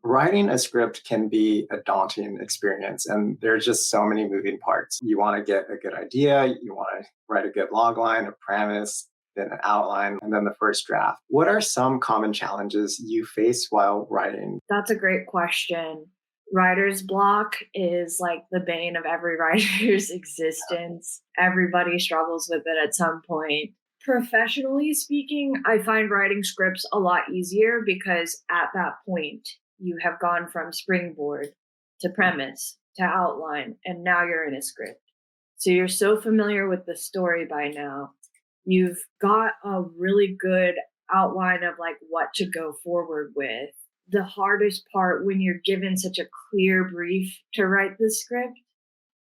Writing a script can be a daunting experience, and there's just so many moving parts. You want to get a good idea, you want to write a good logline, a premise, then an outline, and then the first draft. What are some common challenges you face while writing? That's a great question. Writer's block is like the bane of every writer's existence. Everybody struggles with it at some point. Professionally speaking, I find writing scripts a lot easier because at that point, you have gone from springboard to premise to outline, and now you're in a script. So you're so familiar with the story by now. You've got a really good outline of like what to go forward with. The hardest part when you're given such a clear brief to write the script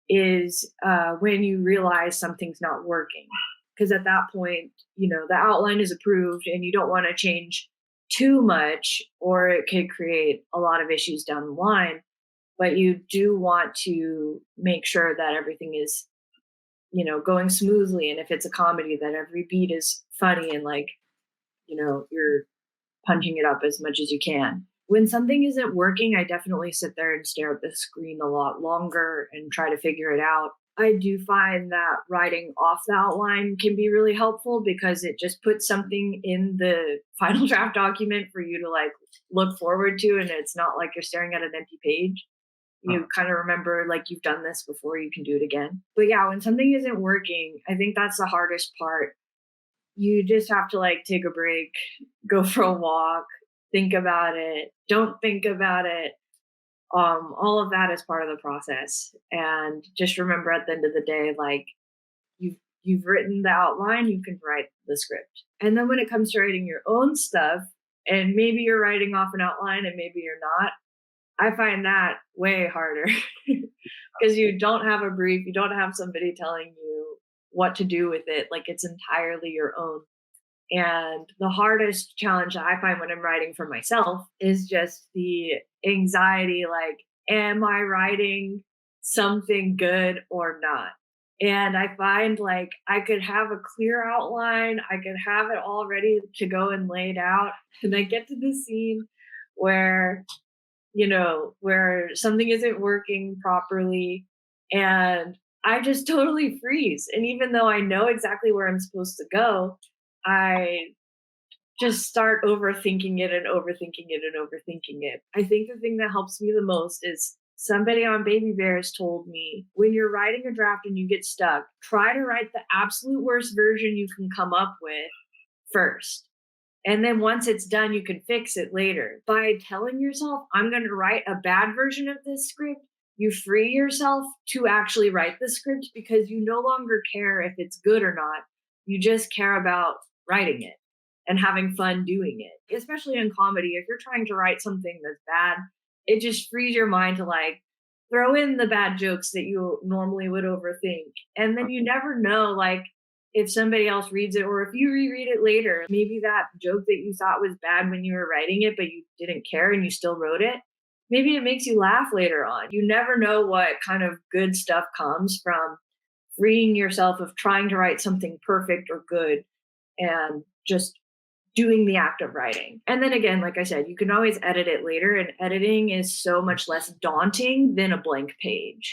is when you realize something's not working. Because at that point, the outline is approved and you don't want to change too much or it could create a lot of issues down the line. But you do want to make sure that everything is, going smoothly. And if it's a comedy, that every beat is funny and you're punching it up as much as you can. When something isn't working, I definitely sit there and stare at the screen a lot longer and try to figure it out. I do find that writing off the outline can be really helpful because it just puts something in the final draft document for you to look forward to, and it's not like you're staring at an empty page. You kind of remember you've done this before, you can do it again. But yeah, when something isn't working, I think that's the hardest part. You just have to take a break, go for a walk, think about it, don't think about it. All of that is part of the process. And just remember at the end of the day, you've written the outline, you can write the script. And then when it comes to writing your own stuff, and maybe you're writing off an outline and maybe you're not, I find that way harder because you don't have a brief, you don't have somebody telling you what to do with it. It's entirely your own. And the hardest challenge that I find when I'm writing for myself is just the anxiety, am I writing something good or not? And I find I could have a clear outline, I could have it all ready to go and laid out. And I get to the scene where something isn't working properly and I just totally freeze. And even though I know exactly where I'm supposed to go, I just start overthinking it and overthinking it and overthinking it. I think the thing that helps me the most is somebody on Baby Bears told me, when you're writing a draft and you get stuck, try to write the absolute worst version you can come up with first. And then once it's done, you can fix it later. By telling yourself, I'm going to write a bad version of this script, you free yourself to actually write the script because you no longer care if it's good or not. You just care about writing it and having fun doing it. Especially in comedy, if you're trying to write something that's bad, it just frees your mind to throw in the bad jokes that you normally would overthink. And then you never know, if somebody else reads it or if you reread it later, maybe that joke that you thought was bad when you were writing it, but you didn't care and you still wrote it. Maybe it makes you laugh later on. You never know what kind of good stuff comes from freeing yourself of trying to write something perfect or good and just doing the act of writing. And then again, like I said, you can always edit it later, and editing is so much less daunting than a blank page.